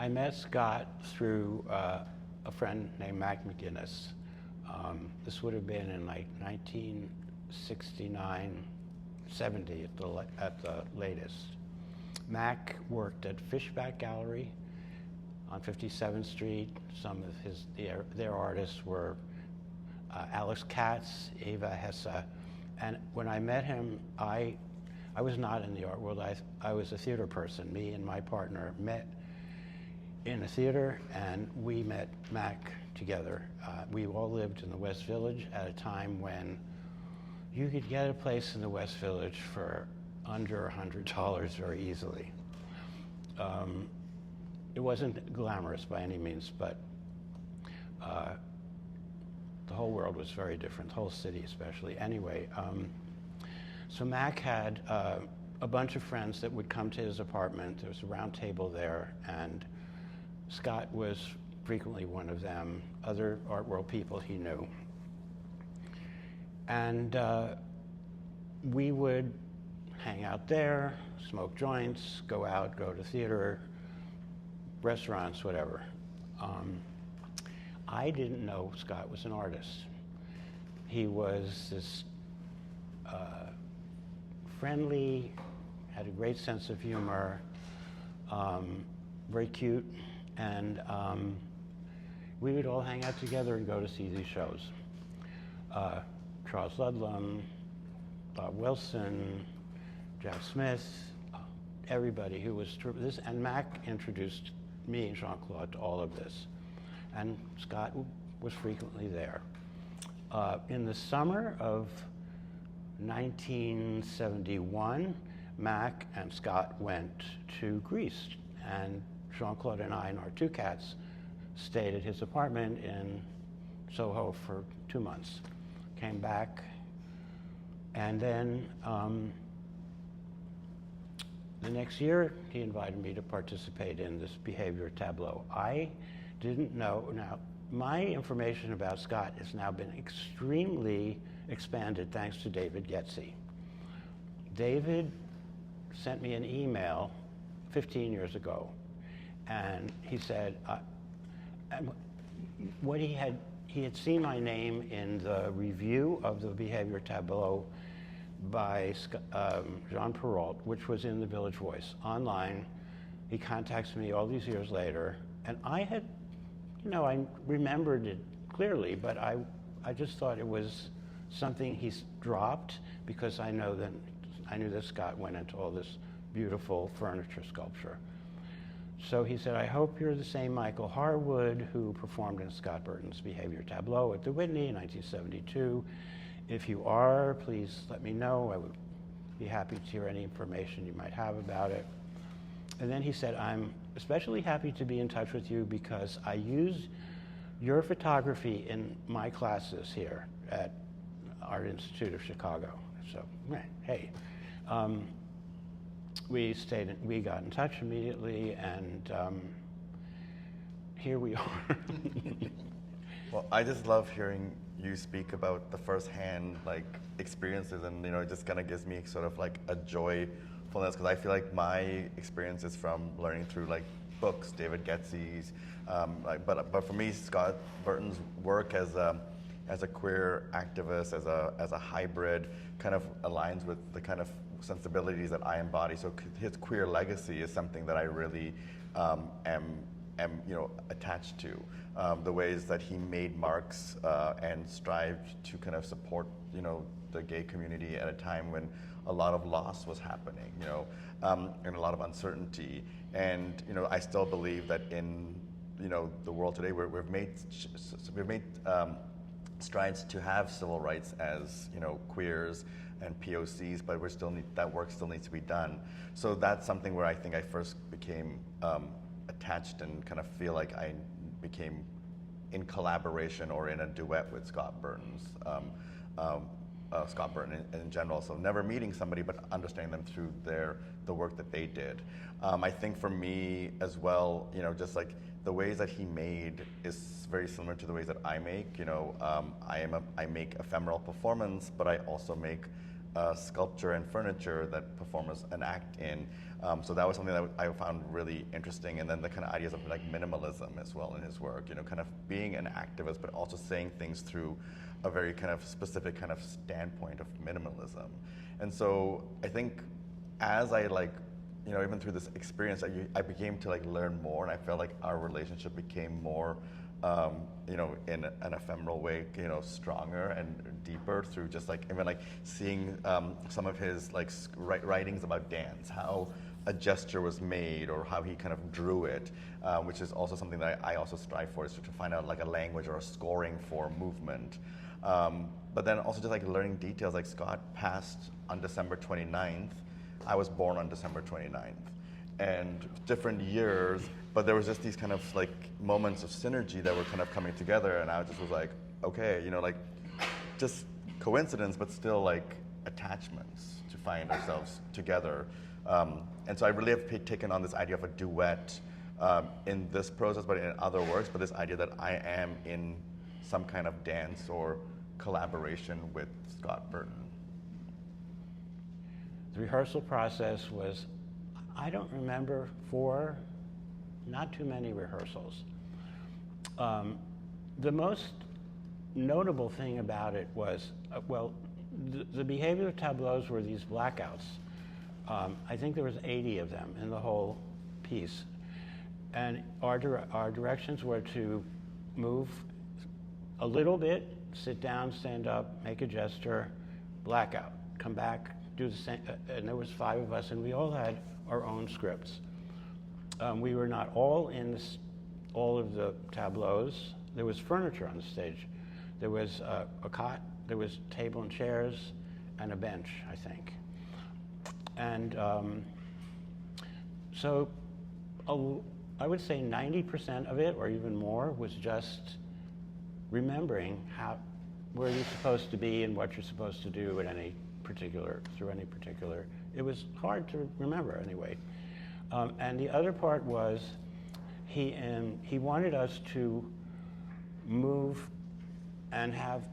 I met Scott through a friend named Mac McGinnis. This would have been in like 1969, 70 at the latest. Mac worked at Fishback Gallery on 57th Street. Some of their artists were Alex Katz, Eva Hesse, and when I met him, I was not in the art world. I was a theater person. Me and my partner met in a theater, and we met Mac together. We all lived in the West Village at a time when you could get a place in the West Village for under $100 very easily. It wasn't glamorous by any means, but the whole world was very different, the whole city especially. Anyway, so Mac had a bunch of friends that would come to his apartment. There was a round table there, and Scott was frequently one of them, other art world people he knew. And we would hang out there, smoke joints, go out, go to theater, restaurants, whatever. I didn't know Scott was an artist. He was this friendly, had a great sense of humor, very cute, and we would all hang out together and go to see these shows. Charles Ludlam, Bob Wilson, Jack Smith, everybody who was this, and Mac introduced me and Jean-Claude to all of this. And Scott was frequently there. In the summer of 1971, Mac and Scott went to Greece, and Jean-Claude and I and our two cats stayed at his apartment in Soho for 2 months. Came back, and then the next year he invited me to participate in this Behavior Tableaux. I didn't know. Now, my information about Scott has now been extremely expanded thanks to David Getze. David sent me an email 15 years ago, and he said what he had seen my name in the review of the Behavior Tableaux by Jean Perrault, which was in the Village Voice online. He contacts me all these years later, and I had, I remembered it clearly, but I just thought it was something he's dropped, because I knew that Scott went into all this beautiful furniture sculpture. So he said, I hope you're the same Michael Harwood who performed in Scott Burton's Behavior Tableaux at the Whitney in 1972. If you are, please let me know. I would be happy to hear any information you might have about it. And then he said, I'm especially happy to be in touch with you because I use your photography in my classes here at Art Institute of Chicago. So, hey. We got in touch immediately, and here we are. Well, I just love hearing you speak about the first-hand experiences, and it just kind of gives me sort of like a joyfulness, because I feel like my experience is from learning through books, David Getze's, but for me, Scott Burton's work as a queer activist, as a hybrid, kind of aligns with the kind of sensibilities that I embody. So his queer legacy is something that I really am attached to. The ways that he made marks and strived to kind of support the gay community at a time when a lot of loss was happening, and a lot of uncertainty. And I still believe that in the world today, we've made strides to have civil rights as queers and POCs, but that work still needs to be done. So that's something where I think I first became attached and kind of feel like I became in collaboration or in a duet with Scott Burton's. Scott Burton in general, so never meeting somebody, but understanding them through the work that they did. I think for me as well, just like the ways that he made is very similar to the ways that I make. I make ephemeral performance, but I also make sculpture and furniture that performers enact in. So that was something that I found really interesting. And then the kind of ideas of like minimalism as well in his work, you know, kind of being an activist, but also saying things through a very kind of specific kind of standpoint of minimalism. And so I think as I like, you know, even through this experience, I began to like learn more, and I felt like our relationship became more, you know, in an ephemeral way, you know, stronger and deeper through just like even like seeing some of his like writings about dance, how a gesture was made or how he kind of drew it, which is also something that I also strive for, is to find out like a language or a scoring for movement. But then also just like learning details, like Scott passed on December 29th. I was born on December 29th. And different years, but there was just these kind of like moments of synergy that were kind of coming together, and I just was like, okay, you know, like just coincidence, but still like attachments to find ourselves together. And so I really have taken on this idea of a duet in this process, but in other works, but this idea that I am in some kind of dance or collaboration with Scott Burton. The rehearsal process was, I don't remember, not too many rehearsals. The most notable thing about it was, the behavior tableaus were these blackouts. I think there was 80 of them in the whole piece. And our directions were to move a little bit, sit down, stand up, make a gesture, blackout, come back, do the same, and there was 5 of us, and we all had our own scripts. We were not all in all of the tableaus. There was furniture on the stage. There was a cot, there was table and chairs, and a bench, I think. And so I would say 90% of it, or even more, was just remembering where you're supposed to be and what you're supposed to do at any particular. It was hard to remember anyway. And the other part was he wanted us to move and have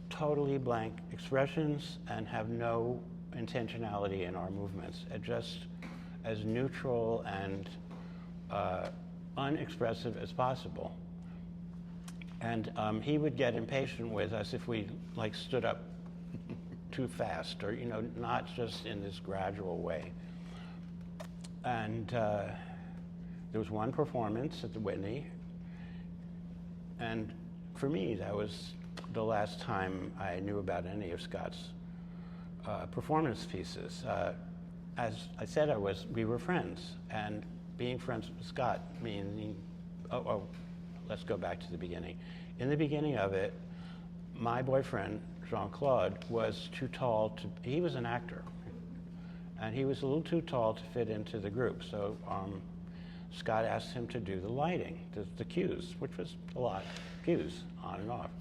totally blank expressions and have no intentionality in our movements, just as neutral and unexpressive as possible. And he would get impatient with us if we like stood up too fast, or, you know, not just in this gradual way. And there was one performance at the Whitney, and for me, that was the last time I knew about any of Scott's performance pieces. As I said, we were friends, and being friends with Scott meaning, let's go back to the beginning. In the beginning of it, my boyfriend, Jean-Claude, was too tall he was an actor, and he was a little too tall to fit into the group, so Scott asked him to do the lighting, the cues, which was a lot, cues, on and off.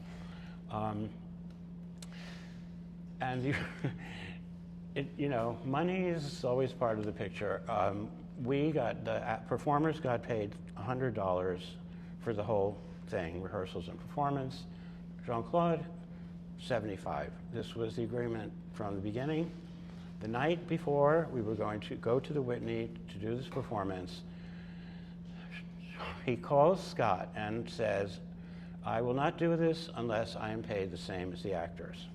And you know, money is always part of the picture. The performers got paid $100 for the whole thing, rehearsals and performance. Jean-Claude, $75. This was the agreement from the beginning. The night before we were going to go to the Whitney to do this performance, he calls Scott and says, "I will not do this unless I am paid the same as the actors."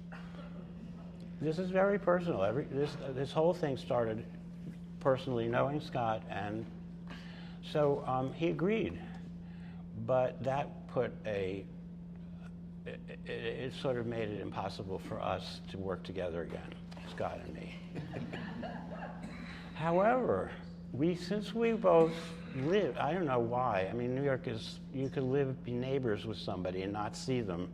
This is very personal. This whole thing started personally knowing Scott, and so he agreed. But that put it sort of made it impossible for us to work together again, Scott and me. However, since we both lived, I don't know why, I mean, New York is, you could be neighbors with somebody and not see them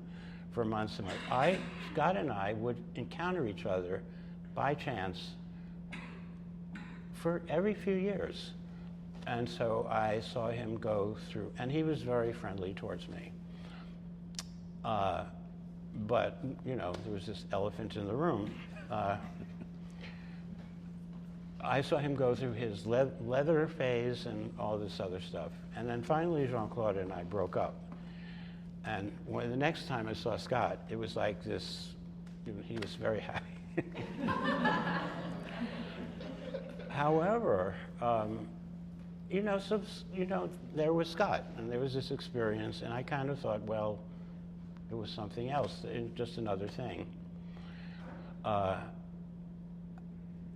for months and months. Scott and I would encounter each other by chance for every few years. And so I saw him go through, and he was very friendly towards me. But, you know, there was this elephant in the room. I saw him go through his leather phase and all this other stuff. And then finally, Jean-Claude and I broke up. And the next time I saw Scott, it was like this, he was very happy. However, there was Scott, and there was this experience, and I kind of thought, well, it was something else, just another thing.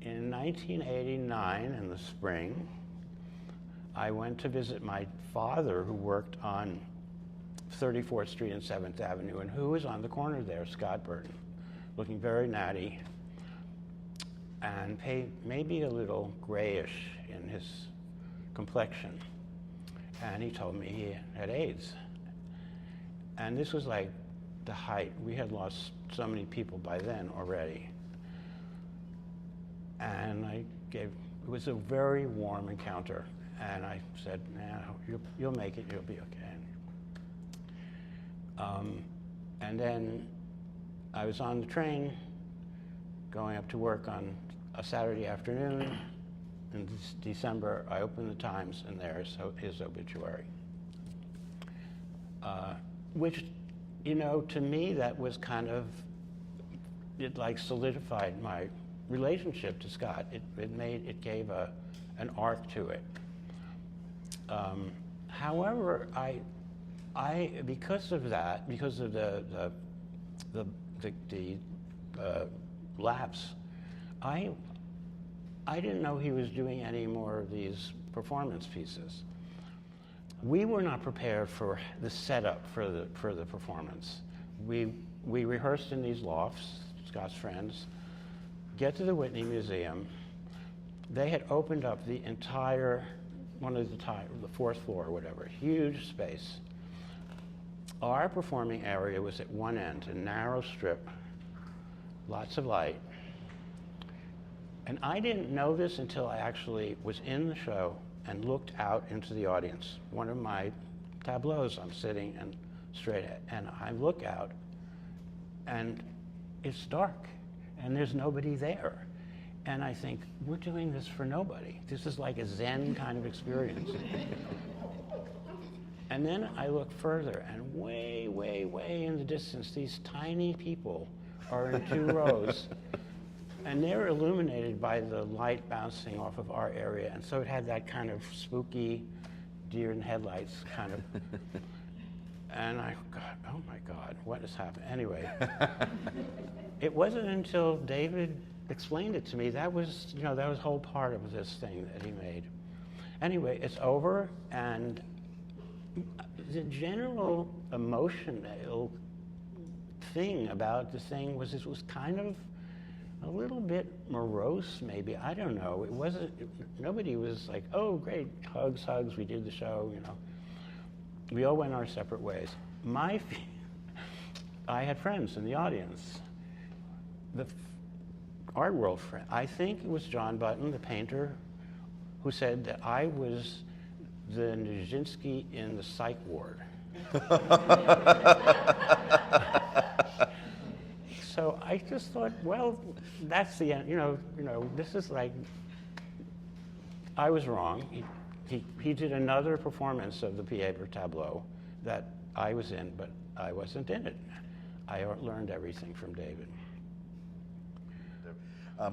In 1989, in the spring, I went to visit my father, who worked on 34th Street and 7th Avenue, and who was on the corner there, Scott Burton, looking very natty, and maybe a little grayish in his complexion. And he told me he had AIDS. And this was like the height. We had lost so many people by then already. And it was a very warm encounter. And I said, nah, you'll make it, you'll be okay. And then I was on the train going up to work on a Saturday afternoon. In December, I opened the Times, and there's his obituary. Which, to me, that was kind of, it like solidified my relationship to Scott. It gave an arc to it. However, because of that, because of the lapse, I didn't know he was doing any more of these performance pieces. We were not prepared for the setup for the performance. We rehearsed in these lofts, Scott's friends, get to the Whitney Museum. They had opened up the entire, the fourth floor or whatever, huge space. Our performing area was at one end, a narrow strip, lots of light. And I didn't know this until I actually was in the show and looked out into the audience. One of my tableaus, I'm sitting and straight ahead, and I look out, and it's dark, and there's nobody there. And I think, we're doing this for nobody. This is like a Zen kind of experience. And then I look further, and way, way, way in the distance, these tiny people are in two rows. And they're illuminated by the light bouncing off of our area. And so it had that kind of spooky deer in headlights kind of. And I got, oh my God, what is happening? Anyway, it wasn't until David explained it to me. That was, that was a whole part of this thing that he made. Anyway, it's over, and the general emotional thing about the thing was it was kind of a little bit morose, maybe. I don't know. It wasn't, nobody was like, oh, great, hugs, we did the show, We all went our separate ways. I had friends in the audience. The art world friend, I think it was John Button, the painter, who said that I was the Nijinsky in the psych ward. So I just thought, well, that's the end. This is like, I was wrong. He did another performance of the Behavior Tableaux that I was in, but I wasn't in it. I learned everything from David.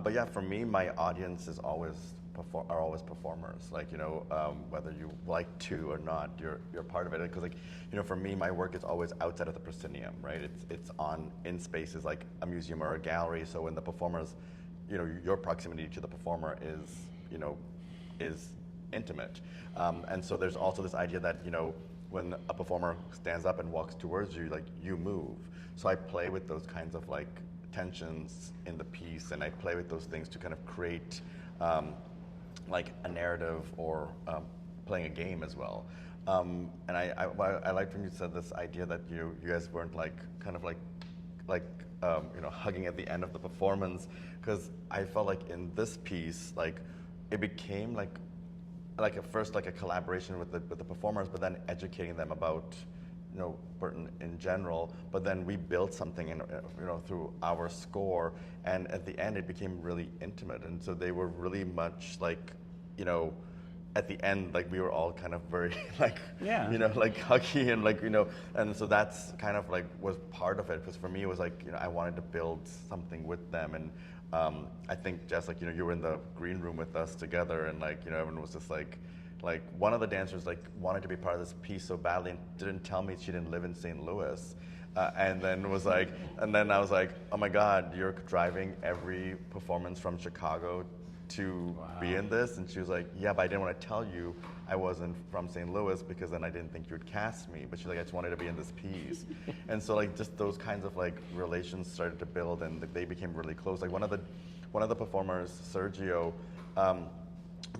But yeah, for me, my audience is always performers. Like, whether you like to or not, you're part of it. Because, for me, my work is always outside of the proscenium, right? It's in spaces like a museum or a gallery. So when the performers, your proximity to the performer is intimate. And so there's also this idea that, when a performer stands up and walks towards you, you move. So I play with those kinds of tensions in the piece, and I play with those things to kind of create a narrative or playing a game as well. And I liked when you said this idea that you guys weren't hugging at the end of the performance, because I felt like in this piece, it became at first a collaboration with the performers, but then educating them about Burton in general. But then we built something in through our score, and at the end it became really intimate, and so they were really much at the end, like we were all kind of very like, Yeah. you know, like huggy and like, you know, and so that's kind of like was part of it, because for me it was like, you know, I wanted to build something with them. And I think, Jess, like, you know, you were in the green room with us together, and like, you know, everyone was just like one of the dancers like wanted to be part of this piece so badly and didn't tell me she didn't live in St. Louis. And then was like, and then I was like, oh my God, you're driving every performance from Chicago to be in this? And she was like, yeah, but I didn't want to tell you I wasn't from St. Louis, because then I didn't think you would cast me. But she's like, I just wanted to be in this piece. And so like just those kinds of like relations started to build, and they became really close. Like one of the performers, Sergio,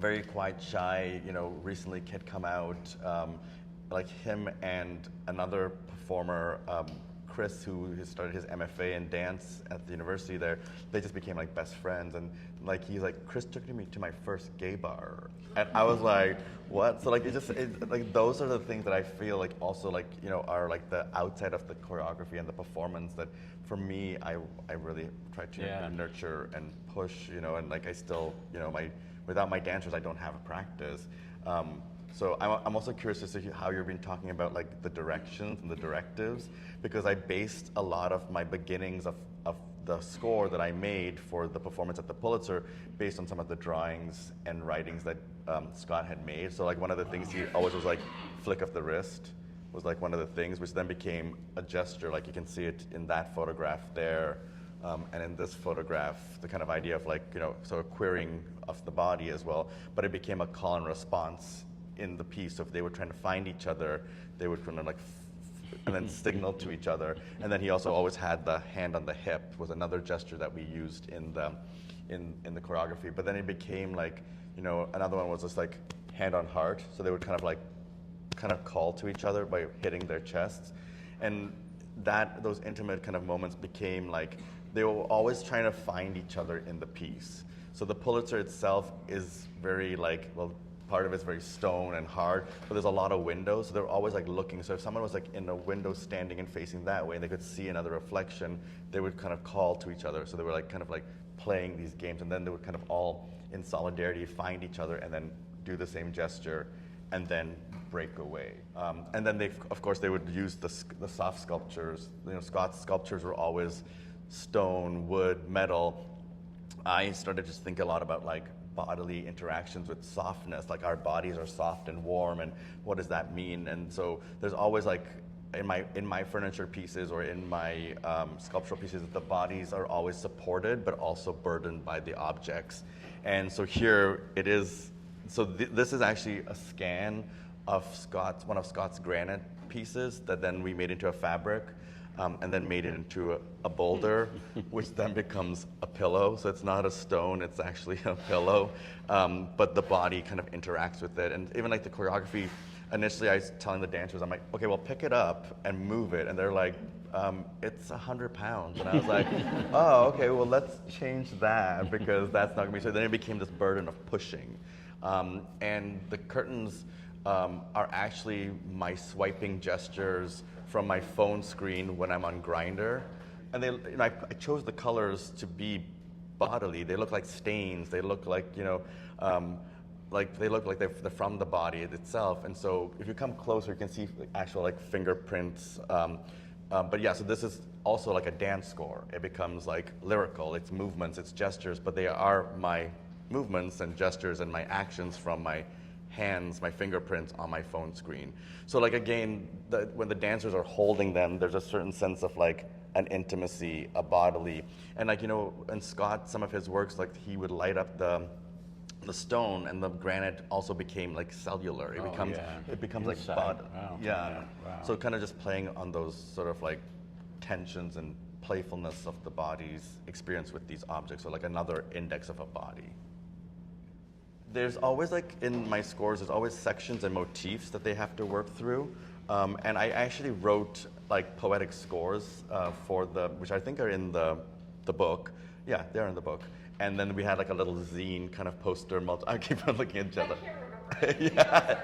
very quiet, shy, you know, recently had come out, like him and another performer, Chris, who started his MFA in dance at the university there, they just became like best friends. And like he's like, Chris took me to my first gay bar, and I was like, what? So like like those are the things that I feel like also like, you know, are like the outside of the choreography and the performance that for me I really try to nurture and push, you know. And like I still, you know, without my dancers I don't have a practice. So I'm also curious to see how you've been talking about like the directions and the directives, because I based a lot of my beginnings of the score that I made for the performance at the Pulitzer based on some of the drawings and writings that Scott had made. So like one of the things he always was like flick of the wrist was like one of the things, which then became a gesture. Like you can see it in that photograph there. And in this photograph, the kind of idea of like, you know, sort of queering of the body as well, but it became a call and response in the piece. So if they were trying to find each other, they would kind of like, and then signal to each other. And then he also always had the hand on the hip, was another gesture that we used in the choreography. But then it became like, you know, another one was just like hand on heart. So they would kind of call to each other by hitting their chests. And those intimate kind of moments became like, they were always trying to find each other in the piece. So the Pulitzer itself is very like, well, part of it's very stone and hard, but there's a lot of windows, so they're always like looking. So if someone was like in a window standing and facing that way and they could see another reflection, they would kind of call to each other. So they were like kind of like playing these games, and then they would kind of all in solidarity find each other and then do the same gesture and then break away. And then of course they would use the soft sculptures. You know, Scott's sculptures were always stone, wood, metal. I started to think a lot about like bodily interactions with softness, like our bodies are soft and warm, and what does that mean? And so there's always like in my furniture pieces or in my sculptural pieces, the bodies are always supported but also burdened by the objects. And so here it is. So this is actually a scan of one of Scott's granite pieces that then we made into a fabric. And then made it into a boulder, which then becomes a pillow. So it's not a stone, it's actually a pillow. But the body kind of interacts with it. And even like the choreography, initially I was telling the dancers, I'm like, okay, well, pick it up and move it. And they're like, it's 100 pounds. And I was like, oh, okay, well, let's change that, because that's not gonna be. So then it became this burden of pushing. And the curtains are actually my swiping gestures from my phone screen when I'm on Grindr. And they, you know, I chose the colors to be bodily. They look like stains. They look like, you know, like they look like they're from the body itself. And so if you come closer, you can see actual like fingerprints. But yeah, so this is also like a dance score. It becomes like lyrical. It's movements, it's gestures, but they are my movements and gestures and my actions from my hands, my fingerprints on my phone screen. So like again, when the dancers are holding them, there's a certain sense of like an intimacy, a bodily. And like, you know, in Scott, some of his works, like he would light up the stone, and the granite also became like cellular. It becomes like body. Wow. Yeah. Wow. So kind of just playing on those sort of like tensions and playfulness of the body's experience with these objects. So like another index of a body. There's always like in my scores, there's always sections and motifs that they have to work through. And I actually wrote like poetic scores for which I think are in the book. Yeah, they're in the book. And then we had like a little zine kind of poster. I keep on looking at each other. Yeah.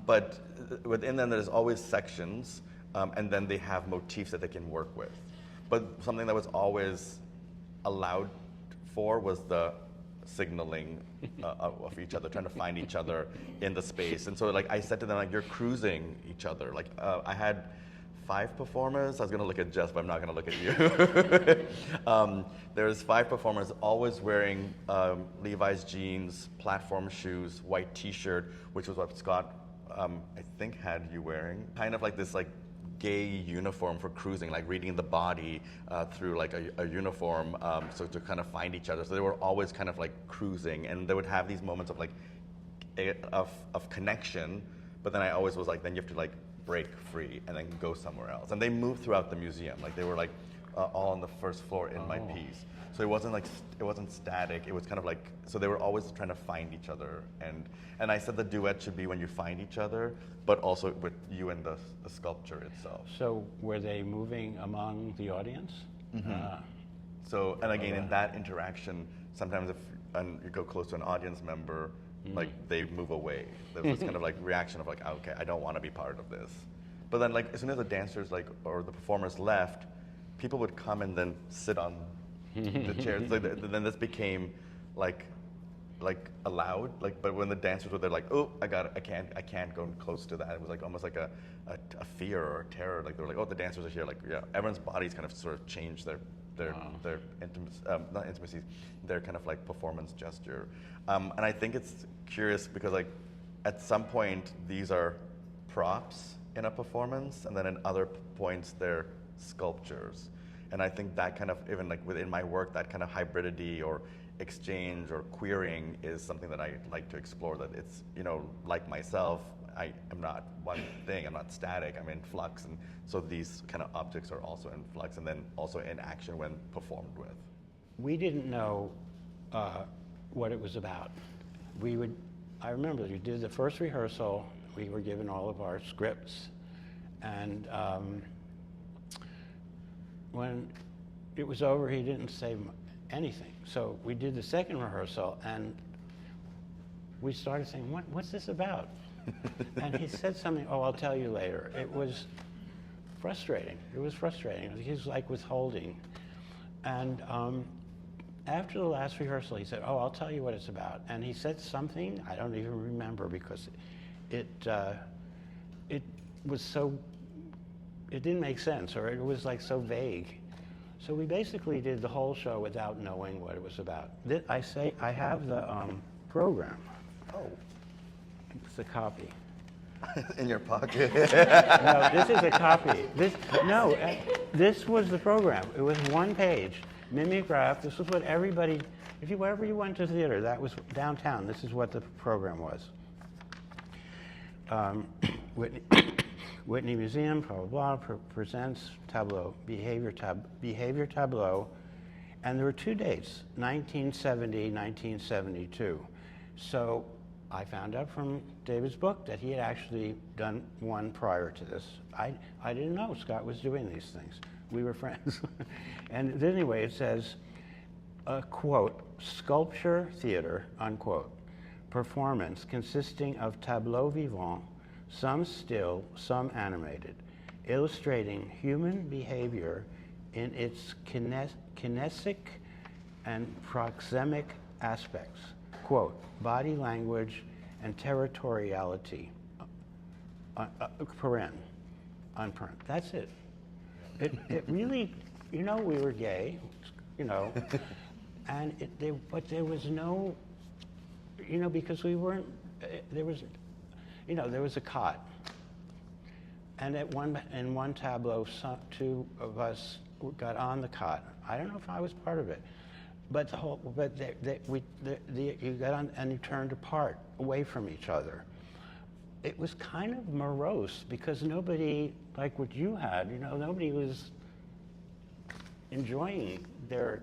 But within them, there's always sections, and then they have motifs that they can work with. But something that was always allowed for was the signaling of each other, trying to find each other in the space. And so like I said to them, like, you're cruising each other. Like I had 5 performers. I was going to look at Jess, but I'm not going to look at you. There's 5 performers, always wearing Levi's jeans, platform shoes, white T-shirt, which was what Scott, I think, had you wearing. Kind of like this like gay uniform for cruising, like reading the body through like a uniform, so to kind of find each other. So they were always kind of like cruising, and they would have these moments of like of connection. But then I always was like, then you have to like break free and then go somewhere else. And they moved throughout the museum. Like they were like all on the first floor in my piece. So it wasn't like it wasn't static. It was kind of like, so they were always trying to find each other. And I said the duet should be when you find each other, but also with you and the sculpture itself. So were they moving among the audience? So, and again, in that interaction, sometimes if you go close to an audience member, like they move away. There's this kind of like reaction of like, okay, I don't want to be part of this. But then like as soon as the dancers like or the performers left, people would come and then sit on the chairs. So then this became like allowed. Like, but when the dancers were there, like, oh, I can't go close to that. It was like almost like a fear or a terror. Like they were like, oh, the dancers are here. Like, yeah, everyone's bodies kind of sort of changed their intimacy, not intimacy, their kind of like performance gesture. And I think it's curious because like at some point these are props in a performance, and then in other points they're sculptures. And I think that kind of, even like within my work, that kind of hybridity or exchange or queering is something that I like to explore. That it's, you know, like myself, I am not one thing, I'm not static, I'm in flux, and so these kind of objects are also in flux and then also in action when performed with. We didn't know what it was about. I remember we did the first rehearsal, we were given all of our scripts, and when it was over, he didn't say anything. So we did the second rehearsal, and we started saying, what's this about? And he said something, oh, I'll tell you later. It was frustrating. It was frustrating. He was like withholding. And after the last rehearsal, he said, oh, I'll tell you what it's about. And he said something, I don't even remember, because it was so, it didn't make sense, or it was like so vague. So we basically did the whole show without knowing what it was about. I have the program. Oh. It's a copy. In your pocket. No, this is a copy. This was the program. It was one page, mimeograph. This was what everybody, wherever you went to theater, that was downtown. This is what the program was. Whitney Museum, blah, blah, blah, presents Tableau, Behavior Tableau. And there were 2 dates, 1970, 1972. So I found out from David's book that he had actually done one prior to this. I didn't know Scott was doing these things. We were friends. And anyway, it says, quote, sculpture theater, unquote, performance consisting of tableaux vivants, some still, some animated, illustrating human behavior in its kinesic and proxemic aspects. Quote, body language and territoriality, unparen. That's it. It really, we were gay, and but there was no, because we weren't, there was a cot. And in one tableau, 2 of us got on the cot. I don't know if I was part of it. But you got on and you turned apart, away from each other. It was kind of morose because nobody, like what you had, nobody was enjoying their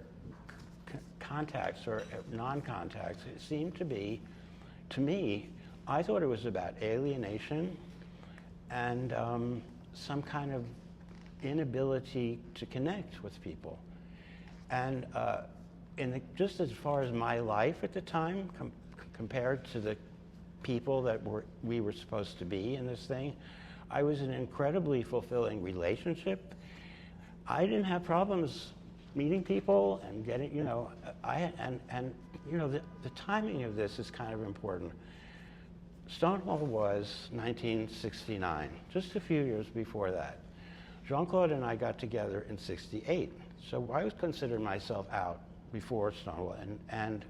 contacts or non-contacts. It seemed to be, to me, I thought it was about alienation and some kind of inability to connect with people. And just as far as my life at the time, compared to the people that we were supposed to be in this thing, I was in an incredibly fulfilling relationship. I didn't have problems meeting people and getting, you know, you know, the timing of this is kind of important. Stonewall was 1969, just a few years before that. Jean-Claude and I got together in '68, so I was considering myself out before Stonewall, and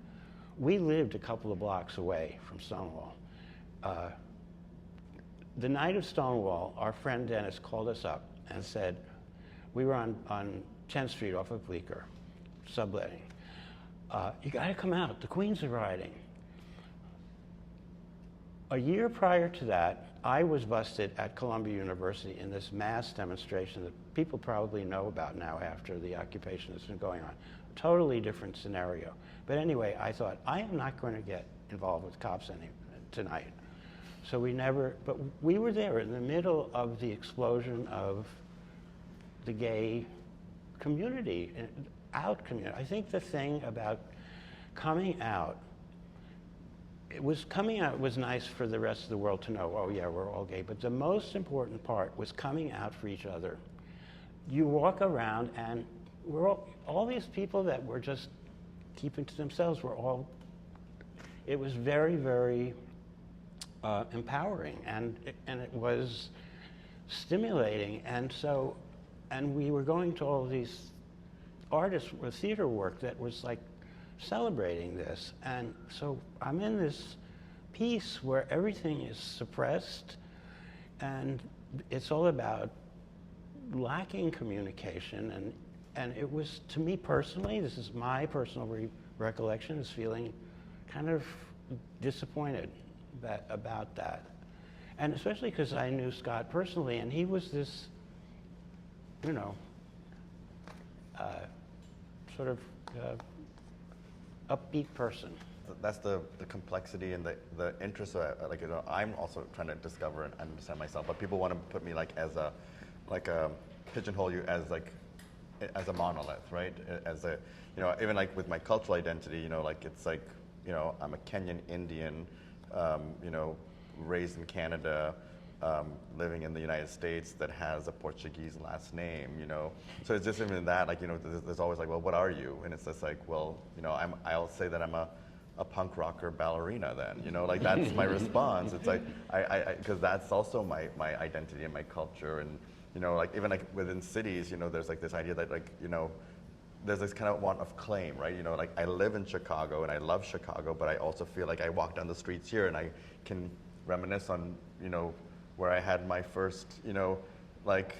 we lived a couple of blocks away from Stonewall. The night of Stonewall, our friend Dennis called us up and said, we were on 10th Street off of Bleecker, subletting. You gotta come out, the Queens are riding. A year prior to that, I was busted at Columbia University in this mass demonstration that people probably know about now after the occupation has been going on. Totally different scenario. But anyway, I thought, I am not going to get involved with cops tonight. So but we were there in the middle of the explosion of the gay community, community. I think the thing about coming out, coming out was nice for the rest of the world to know, oh yeah, we're all gay, but the most important part was coming out for each other. You walk around and all these people that were just keeping to themselves it was very, very empowering, and it was stimulating, and we were going to all these artists with theater work that was like celebrating this. And so I'm in this piece where everything is suppressed and it's all about lacking communication, and it was, to me personally, this is my personal recollection, is feeling kind of disappointed about that. And especially because I knew Scott personally, and he was this, you know, sort of upbeat person. That's the complexity and the interest of, like, you know, I'm also trying to discover and understand myself, but people want to put me like as a pigeonhole you as a monolith, right? As a, you know, even like with my cultural identity, you know, like it's like, you know, I'm a Kenyan Indian, you know, raised in Canada, living in the United States that has a Portuguese last name, you know. So it's just even that, like, you know, there's always like, well, what are you? And it's just like, well, you know, I'll say that I'm a punk rocker ballerina then, you know, like that's my response. It's like, because that's also my identity and my culture. And, you know, like even like within cities, you know, there's like this idea that, like, you know, there's this kind of want of claim, right? You know, like I live in Chicago and I love Chicago, but I also feel like I walk down the streets here and I can reminisce on, you know, where I had my first, you know, like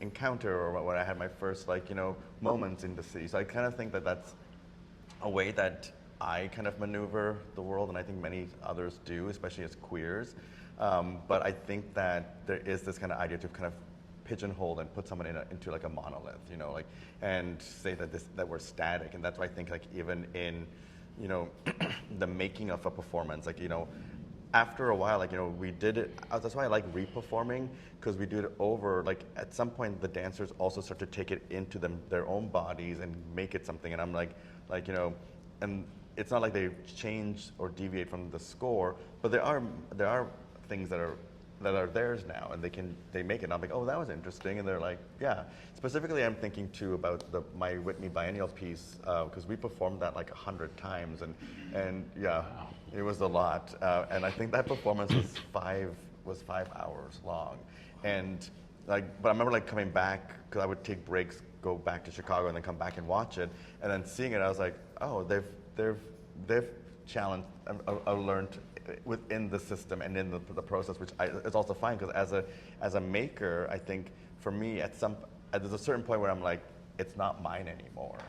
encounter, or when I had my first, like, you know, moments in the city. So I kind of think that that's a way that I kind of maneuver the world, and I think many others do, especially as queers. But I think that there is this kind of idea to kind of pigeonhole and put someone into like a monolith, you know, like, and say that we're static. And that's why I think, like, even in, you know, the making of a performance, like, you know, after a while, like, you know, we did it, that's why I like re-performing, because we do it over, like, at some point the dancers also start to take it into their own bodies and make it something, and I'm like, you know, and it's not like they change or deviate from the score, but there are things that are theirs now, and they make it, and I'm like, oh, that was interesting, and they're like, yeah. Specifically, I'm thinking too about my Whitney biennial piece, because we performed that like 100 times, and yeah, wow. It was a lot, and I think that performance was 5 hours long, and like, but I remember like coming back, because I would take breaks, go back to Chicago, and then come back and watch it, and then seeing it, I was like, oh, they've challenged, learned within the system and in the process, which is also fine, because as a maker, I think for me, there's a certain point where I'm like, it's not mine anymore,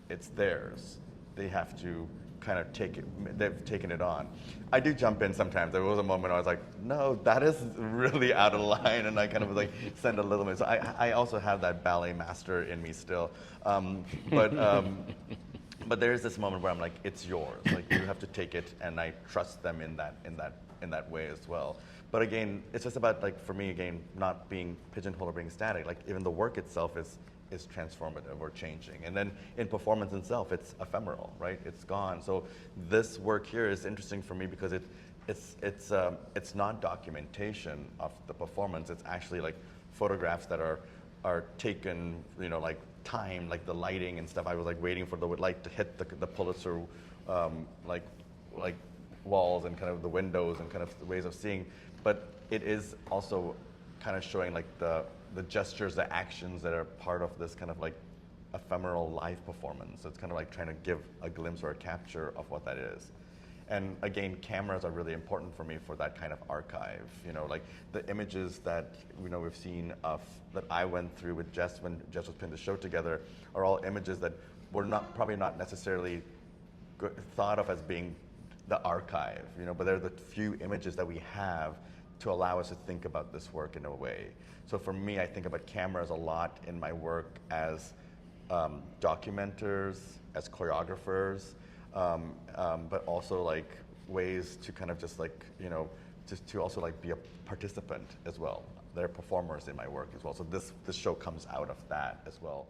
it's theirs. They have to kind of take it, they've taken it on. I do jump in sometimes. There was a moment I was like, no, that is really out of line, and I kind of like send a little bit. So I also have that ballet master in me still, but there is this moment where I'm like, it's yours. Like, you have to take it, and I trust them in that way as well. But again, it's just about, like, for me, again, not being pigeonholed or being static. Like, even the work itself is transformative or changing. And then in performance itself, it's ephemeral, right? It's gone. So this work here is interesting for me because it's not documentation of the performance. It's actually like photographs that are are taken, like time, like the lighting and stuff. I was like waiting for the light to hit the Pulitzer, like walls and kind of the windows and kind of the ways of seeing. But it is also kind of showing like the gestures, the actions that are part of this kind of like ephemeral live performance. So it's kind of like trying to give a glimpse or a capture of what that is. And again, cameras are really important for me for that kind of archive. Like the images that we've seen that I went through with Jess when Jess was putting the show together are all images that were probably not necessarily thought of as being the archive. But they're the few images that we have to allow us to think about this work in a way. So for me, I think about cameras a lot in my work as documenters, as choreographers. But also like ways to kind of just like, just to also like be a participant as well. They're performers in my work as well. So this show comes out of that as well.